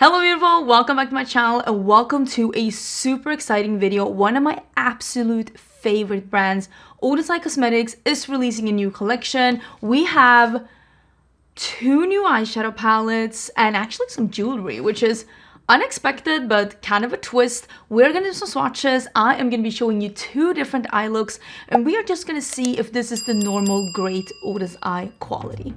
Hello beautiful, welcome back to my channel and welcome to a super exciting video. One of my absolute favorite brands, Nomad Cosmetics, is releasing a new collection. We have two new eyeshadow palettes and actually some jewelry, which is unexpected but kind of a twist. We're gonna do some swatches. I am gonna be showing you two different eye looks and we are just gonna see if this is the normal great Oden's eye quality.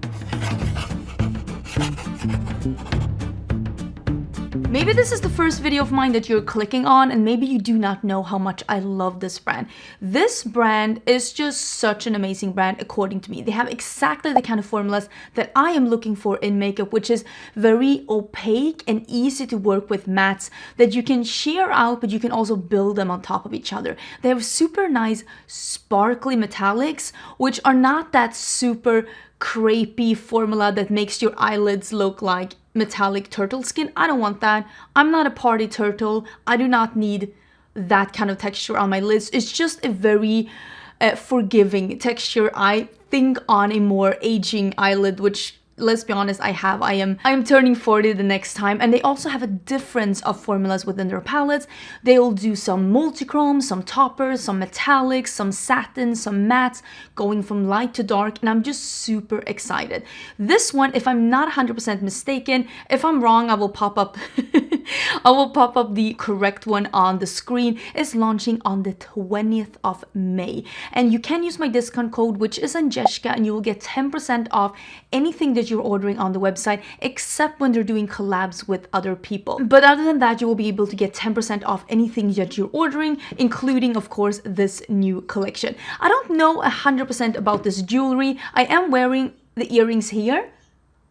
Maybe this is the first video of mine that you're clicking on and maybe you do not know how much I love this brand. This brand is just such an amazing brand according to me. They have exactly the kind of formulas that I am looking for in makeup, which is very opaque and easy to work with mattes that you can sheer out but you can also build them on top of each other. They have super nice sparkly metallics which are not that super crepey formula that makes your eyelids look like metallic turtle skin. I don't want that. I'm not a party turtle. I do not need that kind of texture on my lids. It's just a very forgiving texture. I think on a more aging eyelid, which let's be honest, I am turning 40 the next time, and they also have a difference of formulas within their palettes. They'll do some multichrome, some toppers, some metallics, some satin, some mattes, going from light to dark, and I'm just super excited. This one, if I'm not 100% mistaken, if I'm wrong, I will pop up I will pop up the correct one on the screen, is launching on the 20th of May. And you can use my discount code, which is Angelica, and you will get 10% off anything that you're ordering on the website, except when they're doing collabs with other people. But other than that, you will be able to get 10% off anything that you're ordering, including, of course, this new collection. I don't know 100% about this jewelry. I am wearing the earrings here,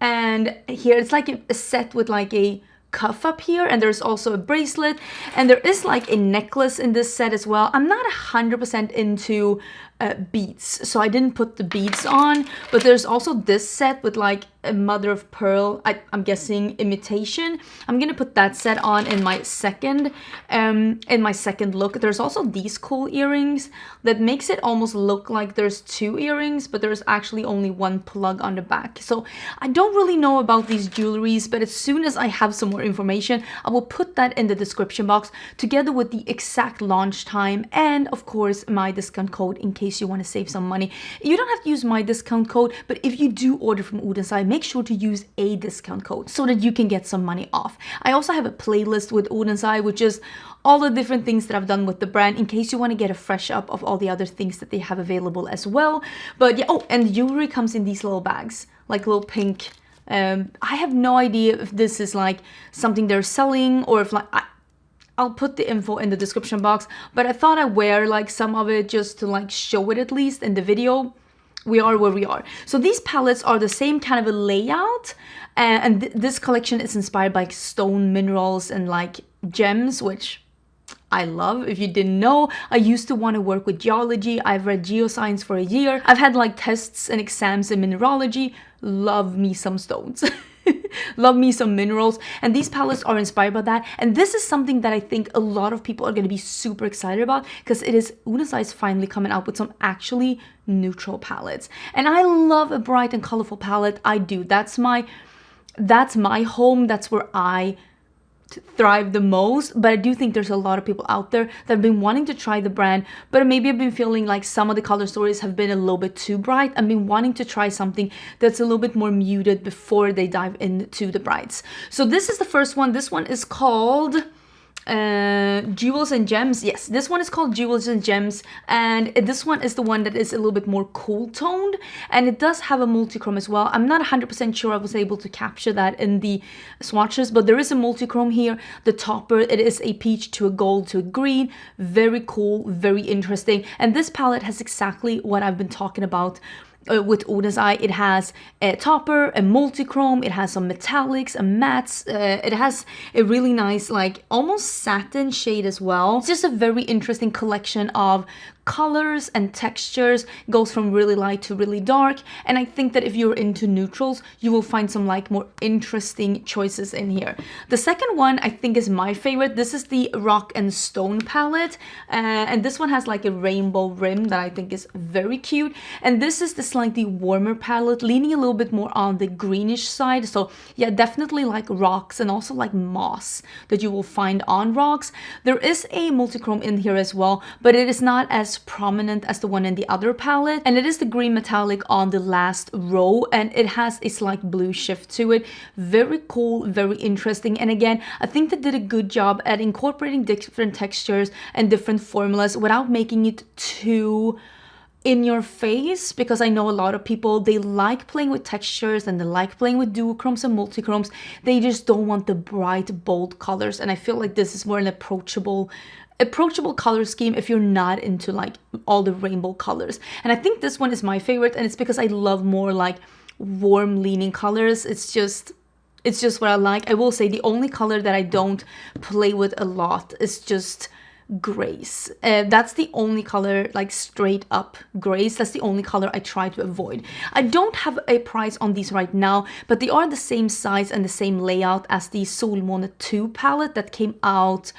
and here it's like a set with like a cuff up here, and there's also a bracelet, and there is like a necklace in this set as well. I'm not 100% into beads, so I didn't put the beads on, but there's also this set with like a mother of pearl, I'm guessing imitation. I'm gonna put that set on in my second look. There's also these cool earrings that makes it almost look like there's two earrings, but there's actually only one plug on the back. So I don't really know about these jewelries, but as soon as I have some more information, I will put that in the description box together with the exact launch time and of course my discount code in case you want to save some money. You don't have to use my discount code, but if you do order from Oden's, make sure to use a discount code so that you can get some money off. I also have a playlist with Oden's, which is all the different things that I've done with the brand in case you want to get a fresh up of all the other things that they have available as well. But yeah, oh, and the jewelry comes in these little bags, like little pink. I have no idea if this is like something they're selling or if like I'll put the info in the description box, but I thought I'd wear like some of it just to like show it at least in the video. We are where we are. So these palettes are the same kind of a layout, and this collection is inspired by stone minerals and like gems, which I love. If you didn't know, I used to want to work with geology. I've read geoscience for a year. I've had like tests and exams in mineralogy. Love me some stones. Love me some minerals, and these palettes are inspired by that. And this is something that I think a lot of people are going to be super excited about, because it is Oden's finally coming out with some actually neutral palettes, and I love a bright and colorful palette. I do. That's my home. That's where I thrive the most. But I do think there's a lot of people out there that have been wanting to try the brand, but maybe I've been feeling like some of the color stories have been a little bit too bright. I've been wanting to try something that's a little bit more muted before they dive into the brights. So this is the first one. This one is called Jewels and Gems. Yes, this one is called Jewels and Gems, and this one is the one that is a little bit more cool toned, and it does have a multichrome as well. I'm not 100% sure I was able to capture that in the swatches, but there is a multichrome here. The topper, it is a peach to a gold to a green. Very cool, very interesting, and this palette has exactly what I've been talking about with Oden's. It has a topper, a multichrome, it has some metallics, a mattes, it has a really nice like almost satin shade as well. It's just a very interesting collection of colors and textures. It goes from really light to really dark, and I think that if you're into neutrals, you will find some like more interesting choices in here. The second one I think is my favorite. This is the Rock and Stone palette, and this one has like a rainbow rim that I think is very cute. And this is the slightly warmer palette, leaning a little bit more on the greenish side. So yeah, definitely like rocks and also like moss that you will find on rocks. There is a multichrome in here as well, but it is not as prominent as the one in the other palette, and it is the green metallic on the last row, and it has a slight blue shift to it. Very cool, very interesting, and again, I think they did a good job at incorporating different textures and different formulas without making it too in your face, because I know a lot of people, they like playing with textures and they like playing with duochromes and multichromes. They just don't want the bright, bold colors, and I feel like this is more an approachable color scheme if you're not into like all the rainbow colors. And I think this one is my favorite, and it's because I love more like warm leaning colors. It's just what I like. I will say the only color that I don't play with a lot is just grays. That's the only color, like straight up grays. That's the only color I try to avoid. I don't have a price on these right now, but they are the same size and the same layout as the Solmåne 2 palette that came out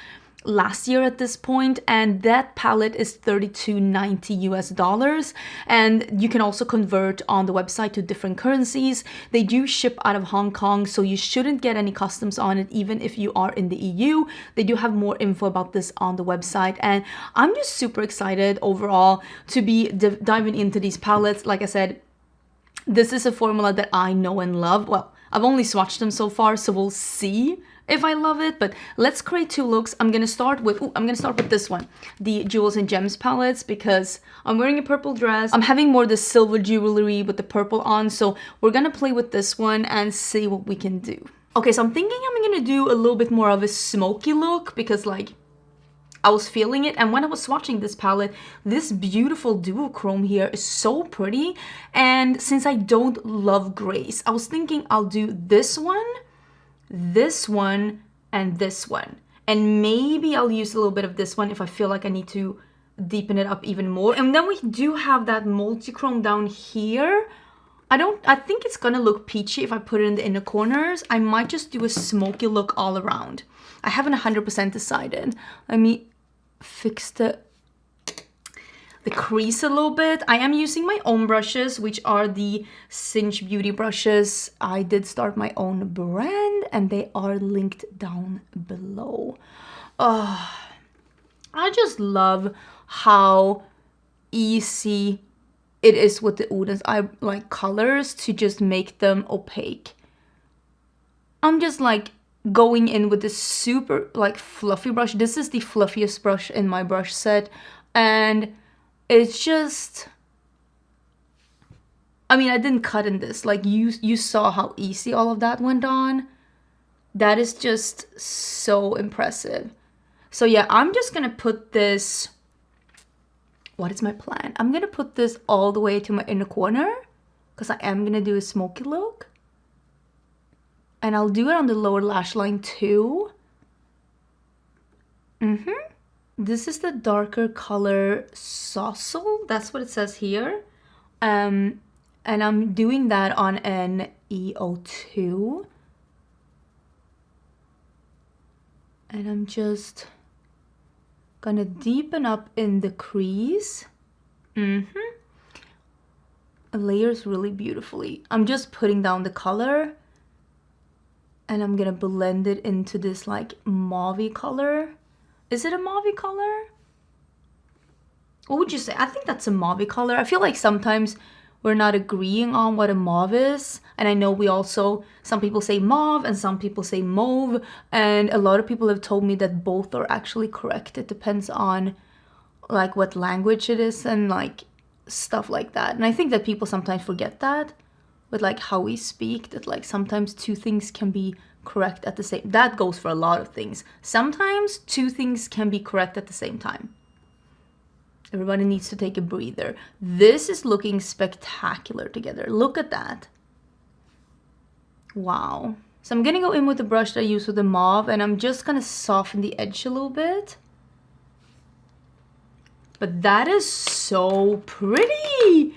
last year at this point, and that palette is $32.90 US, and you can also convert on the website to different currencies. They do ship out of Hong Kong, so you shouldn't get any customs on it even if you are in the EU. They do have more info about this on the website, and I'm just super excited overall to be diving into these palettes. Like I said, this is a formula that I know and love. Well, I've only swatched them so far, so we'll see if I love it, but let's create two looks. I'm gonna start with this one, the Jewels and Gems palettes, because I'm wearing a purple dress. I'm having more the silver jewelry with the purple on, so we're gonna play with this one and see what we can do. Okay, so I'm thinking I'm gonna do a little bit more of a smoky look, because like I was feeling it, and when I was swatching this palette, this beautiful duochrome here is so pretty, and since I don't love grays, I was thinking I'll do this one, and this one, and maybe I'll use a little bit of this one if I feel like I need to deepen it up even more. And then we do have that multichrome down here. I think it's gonna look peachy if I put it in the inner corners. I might just do a smoky look all around. I haven't 100% decided. Let me fix the crease a little bit. I am using my own brushes, which are the Cinch Beauty brushes. I did start my own brand, and they are linked down below. I just love how easy it is with the Oden's eye like colors to just make them opaque. I'm just like going in with this super like fluffy brush. This is the fluffiest brush in my brush set, and it's just, I mean, I didn't cut in this. Like you saw how easy all of that went on. That is just so impressive. So yeah, I'm just gonna put this, what is my plan? I'm gonna put this all the way to my inner corner, because I am gonna do a smoky look. And I'll do it on the lower lash line too. This is the darker color Sossel. That's what it says here. And I'm doing that on an EO2. And I'm just gonna deepen up in the crease. It layers really beautifully. I'm just putting down the color, and I'm gonna blend it into this like mauve color. Is it a mauve color? What would you say? I think that's a mauve color. I feel like sometimes we're not agreeing on what a mauve is. And I know we also, some people say mauve and some people say mauve. And a lot of people have told me that both are actually correct. It depends on like what language it is and like stuff like that. And I think that people sometimes forget that with like how we speak, that like sometimes two things can be correct at the same. That goes for a lot of things. Sometimes two things can be correct at the same time. Everybody needs to take a breather. This is looking spectacular together. Look at that. Wow. So I'm gonna go in with the brush that I use with the mauve, and I'm just gonna soften the edge a little bit. But that is so pretty.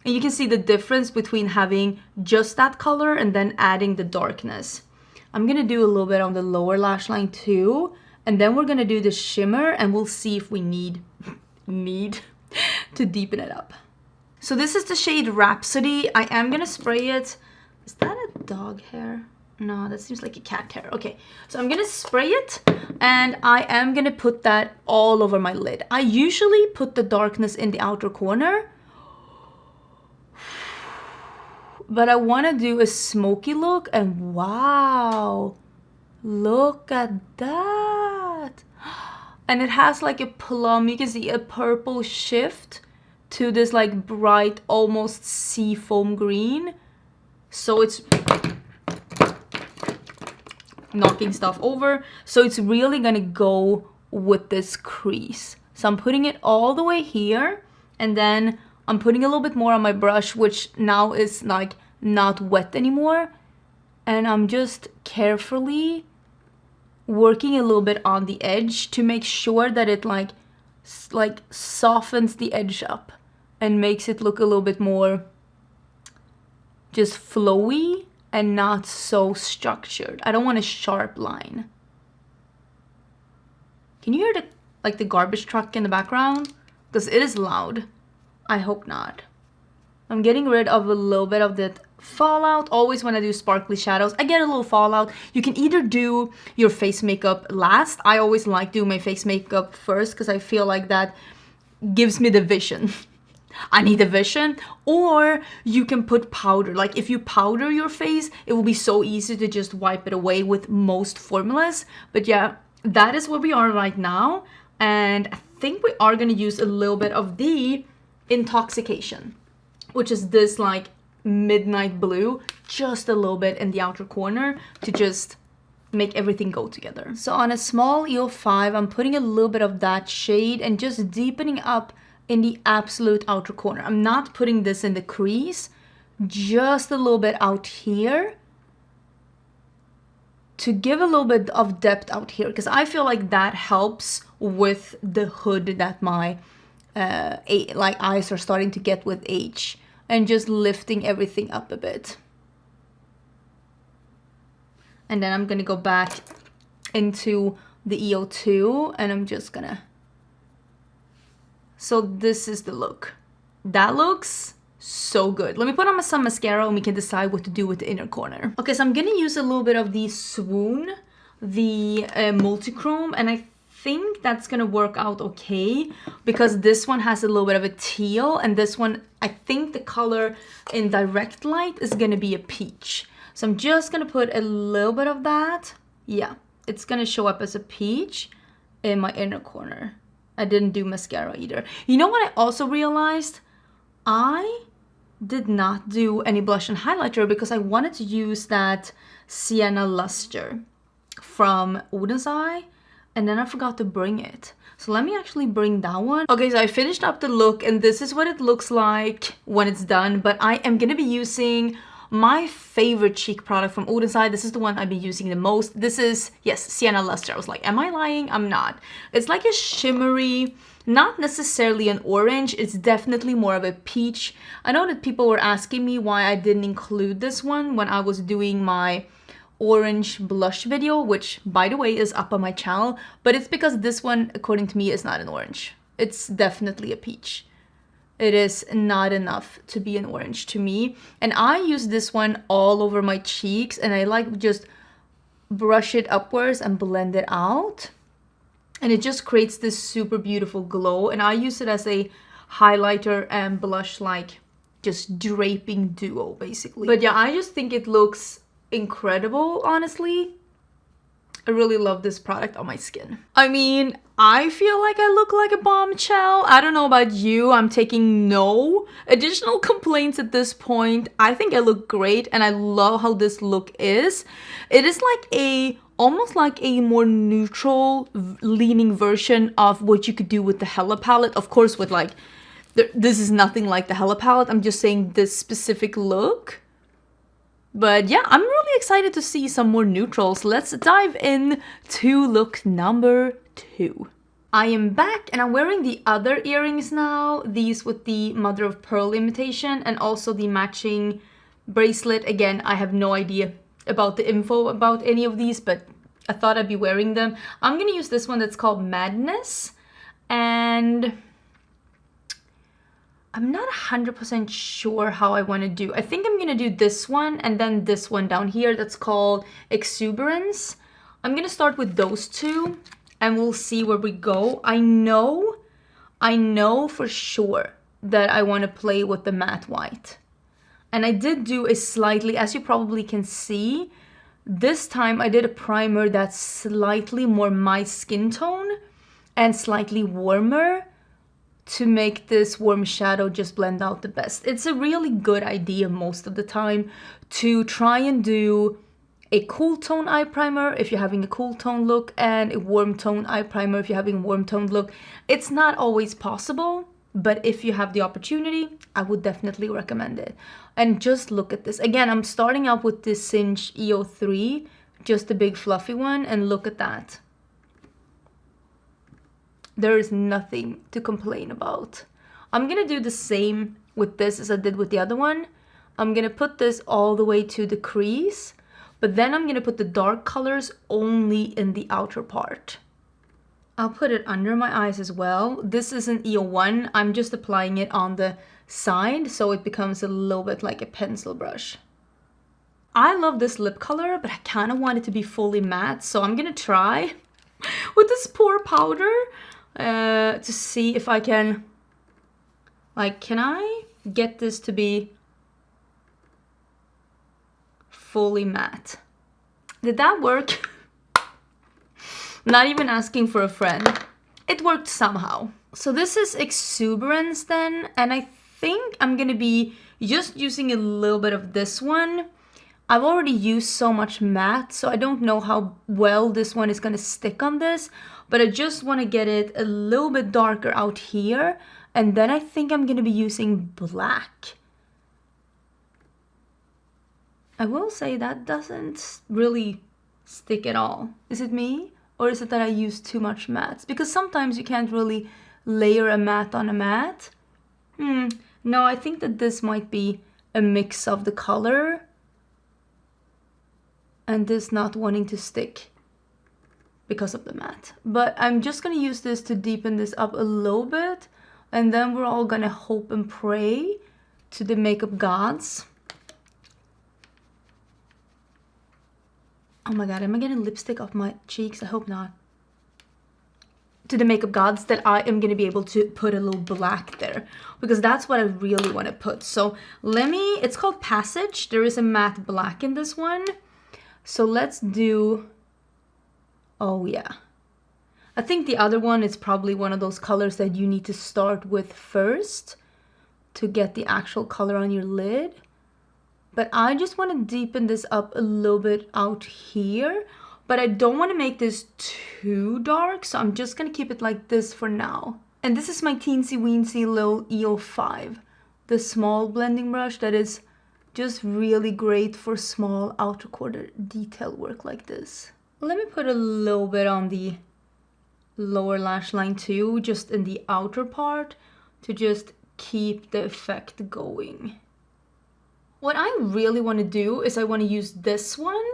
And you can see the difference between having just that color and then adding the darkness. I'm gonna do a little bit on the lower lash line too. And then we're gonna do the shimmer and we'll see if we need to deepen it up. So this is the shade Rhapsody. I am gonna spray it. Is that a dog hair? No, that seems like a cat hair. Okay, so I'm gonna spray it and I am gonna put that all over my lid. I usually put the darkness in the outer corner, but I want to do a smoky look, and wow, look at that. And it has like a plum, you can see a purple shift to this like bright, almost sea foam green. So it's knocking stuff over. So it's really gonna go with this crease. So I'm putting it all the way here, and then I'm putting a little bit more on my brush, which now is like not wet anymore. And I'm just carefully working a little bit on the edge to make sure that it like softens the edge up and makes it look a little bit more just flowy and not so structured. I don't want a sharp line. Can you hear the garbage truck in the background? Because it is loud. I hope not. I'm getting rid of a little bit of that fallout. Always when I do sparkly shadows, I get a little fallout. You can either do your face makeup last. I always like doing my face makeup first because I feel like that gives me the vision. I need a vision. Or you can put powder. Like if you powder your face, it will be so easy to just wipe it away with most formulas. But yeah, that is where we are right now. And I think we are going to use a little bit of the Intoxication, which is this like midnight blue, just a little bit in the outer corner to just make everything go together. So on a small EO5, I'm putting a little bit of that shade and just deepening up in the absolute outer corner. I'm not putting this in the crease, just a little bit out here to give a little bit of depth out here, because I feel like that helps with the hood that my like eyes are starting to get with age, and just lifting everything up a bit. And then I'm gonna go back into the EO2 and I'm just gonna, so this is the look. That looks so good. Let me put on some mascara and we can decide what to do with the inner corner. Okay, so I'm gonna use a little bit of the Swoon, the multichrome, and I think that's gonna work out okay because this one has a little bit of a teal, and this one, I think the color in direct light is gonna be a peach. So I'm just gonna put a little bit of that. Yeah, it's gonna show up as a peach in my inner corner. I didn't do mascara either. You know what I also realized? I did not do any blush and highlighter because I wanted to use that Sienna Luster from Oden's Eye, and then I forgot to bring it. So let me actually bring that one. Okay, so I finished up the look and this is what it looks like when it's done, but I am gonna be using my favorite cheek product from Oden's Eye. This is the one I've been using the most. This is, yes, Sienna Luster. I was like, am I lying? I'm not. It's like a shimmery, not necessarily an orange. It's definitely more of a peach. I know that people were asking me why I didn't include this one when I was doing my orange blush video, which by the way is up on my channel, but it's because this one, according to me, is not an orange. It's definitely a peach. It is not enough to be an orange to me. And I use this one all over my cheeks and I like just brush it upwards and blend it out. And it just creates this super beautiful glow. And I use it as a highlighter and blush, like just draping duo basically. But yeah, I just think it looks incredible, honestly. I really love this product on my skin. I mean, I feel like I look like a bombshell. I don't know about you. I'm taking no additional complaints at this point. I think I look great and I love how this look is. It is like a, almost like a more neutral leaning version of what you could do with the Hella palette. Of course, with like, this is nothing like the Hella palette. I'm just saying this specific look. But yeah, I'm really excited to see some more neutrals. Let's dive in to look number 2. I am back and I'm wearing the other earrings now, these with the mother of pearl imitation and also the matching bracelet. Again, I have no idea about the info about any of these, but I thought I'd be wearing them. I'm gonna use this one that's called Madness, and I'm not 100% sure how I want to do. I think I'm gonna do this one and then this one down here that's called Exuberance. I'm gonna start with those two and we'll see where we go. I know for sure that I want to play with the matte white. And I did do a slightly, as you probably can see, this time I did a primer that's slightly more my skin tone and slightly warmer to make this warm shadow just blend out the best. It's a really good idea most of the time to try and do a cool tone eye primer if you're having a cool tone look and a warm tone eye primer if you're having a warm tone look. It's not always possible, but if you have the opportunity, I would definitely recommend it. And just look at this. Again, I'm starting out with this Cinch EO3, just a big fluffy one, and look at that. There is nothing to complain about. I'm gonna do the same with this as I did with the other one. I'm gonna put this all the way to the crease, but then I'm gonna put the dark colors only in the outer part. I'll put it under my eyes as well. This is an EO1. I'm just applying it on the side so it becomes a little bit like a pencil brush. I love this lip color, but I kind of want it to be fully matte, so I'm gonna try with this pour powder to see if I can, like, can I get this to be fully matte? Did that work? Not even asking for a friend. It worked somehow. So this is Exuberance then, and I think I'm gonna be just using a little bit of this one. I've already used so much matte, so I don't know how well this one is gonna stick on this, but I just wanna get it a little bit darker out here, and then I think I'm gonna be using black. I will say that doesn't really stick at all. Is it me? Or is it that I use too much mattes? Because sometimes you can't really layer a matte on a matte. No, I think that this might be a mix of the color and this not wanting to stick because of the matte. But I'm just gonna use this to deepen this up a little bit, and then we're all gonna hope and pray to the makeup gods. Oh my god, am I getting lipstick off my cheeks? I hope not. To the makeup gods, that I am gonna be able to put a little black there, because that's what I really want to put. So let me, it's called Passage. There is a matte black in this one. So let's do, oh yeah. I think the other one is probably one of those colors that you need to start with first to get the actual color on your lid. But I just want to deepen this up a little bit out here. But I don't want to make this too dark, so I'm just going to keep it like this for now. And this is my teensy weensy little EO5. The small blending brush that is just really great for small outer corner detail work like this. Let me put a little bit on the lower lash line too, just in the outer part, to just keep the effect going. What I really want to do is I want to use this one,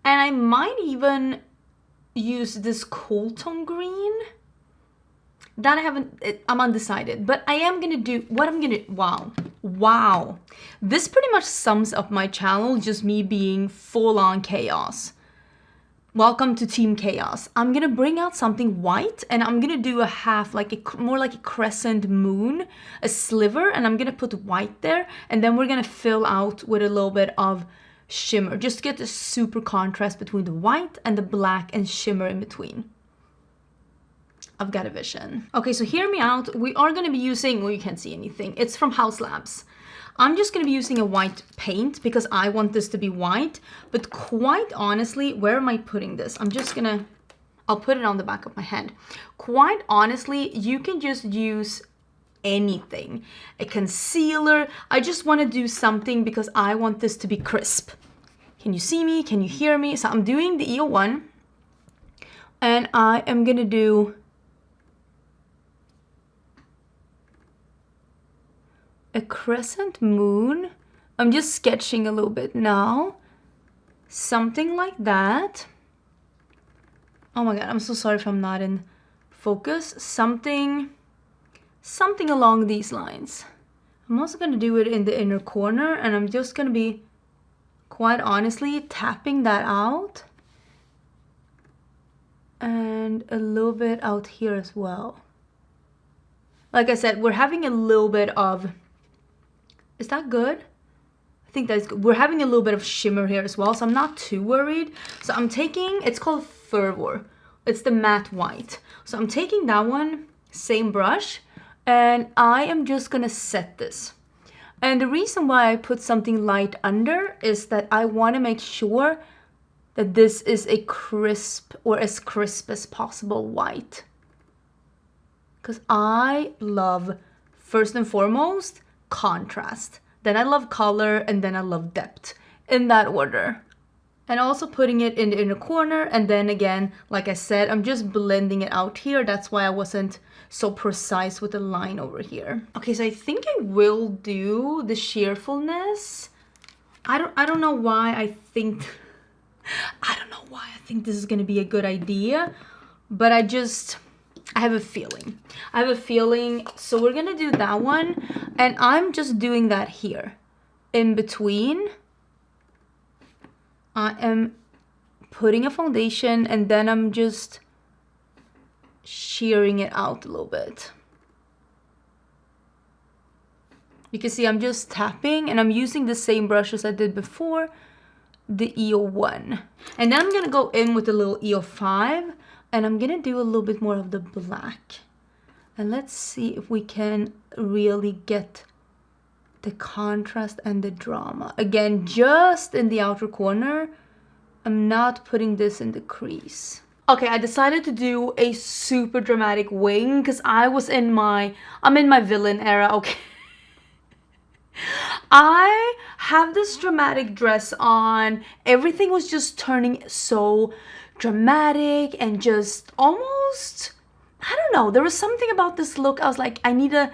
and I might even use this cool tone green. That I'm undecided, but I am gonna do what I'm gonna, wow. This pretty much sums up my channel, just me being full on chaos. Welcome to Team Chaos. I'm gonna bring out something white, and I'm gonna do a half, more like a crescent moon, a sliver, and I'm gonna put white there, and then we're gonna fill out with a little bit of shimmer, just to get the super contrast between the white and the black and shimmer in between. I've got a vision. Okay, so hear me out. We are gonna be using, well, you can't see anything. It's from House Labs. I'm just gonna be using a white paint because I want this to be white, but quite honestly, where am I putting this? I'll put it on the back of my hand. Quite honestly, you can just use anything. A concealer. I just wanna do something because I want this to be crisp. Can you see me? Can you hear me? So I'm doing the EO1, and I am gonna do a crescent moon. I'm just sketching a little bit now. Something like that. Oh my god, I'm so sorry if I'm not in focus. Something along these lines. I'm also going to do it in the inner corner, and I'm just going to be, quite honestly, tapping that out. And a little bit out here as well. Like I said, we're having a little bit of... Is that good? I think that's good. We're having a little bit of shimmer here as well, so I'm not too worried. So I'm taking... It's called Fervor. It's the matte white. So I'm taking that one, same brush, and I am just gonna set this. And the reason why I put something light under is that I want to make sure that this is a crisp, or as crisp as possible, white. Because I love, first and foremost, contrast. Then I love color, and then I love depth, in that order. And also putting it in the inner corner, and then again, like I said, I'm just blending it out here. That's why I wasn't so precise with the line over here. Okay, so I think I will do the sheerfulness. I don't know why I think this is gonna be a good idea, but I have a feeling. So we're gonna do that one, and I'm just doing that here. In between, I am putting a foundation, and then I'm just shearing it out a little bit. You can see I'm just tapping, and I'm using the same brush as I did before, the EO1. And then I'm gonna go in with a little EO5, and I'm gonna do a little bit more of the black. And let's see if we can really get the contrast and the drama. Again, just in the outer corner. I'm not putting this in the crease. Okay, I decided to do a super dramatic wing because I'm in my villain era, okay? I have this dramatic dress on. Everything was just turning so dramatic and just almost, I don't know, there was something about this look. I was like, I need a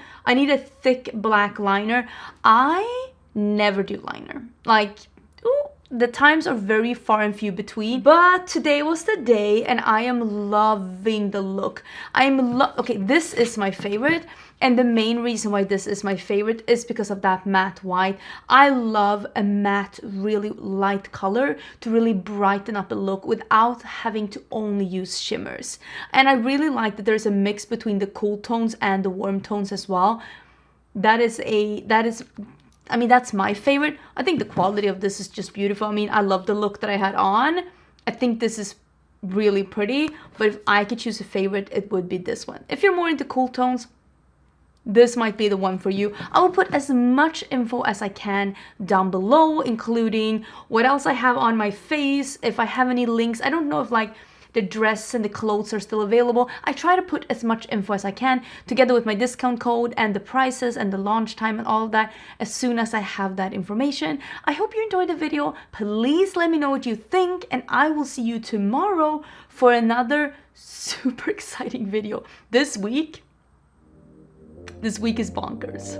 thick black liner. I never do liner. Like, ooh, the times are very far and few between, but today was the day, and I am loving the look. Okay, this is my favorite, and the main reason why this is my favorite is because of that matte white. I love a matte, really light color to really brighten up a look without having to only use shimmers. And I really like that there's a mix between the cool tones and the warm tones as well. I mean, that's my favorite. I think the quality of this is just beautiful. I mean, I love the look that I had on. I think this is really pretty, but if I could choose a favorite, it would be this one. If you're more into cool tones, this might be the one for you. I will put as much info as I can down below, including what else I have on my face, if I have any links. I don't know if like the dress and the clothes are still available. I try to put as much info as I can together with my discount code and the prices and the launch time and all of that as soon as I have that information. I hope you enjoyed the video. Please let me know what you think, and I will see you tomorrow for another super exciting video. This week is bonkers.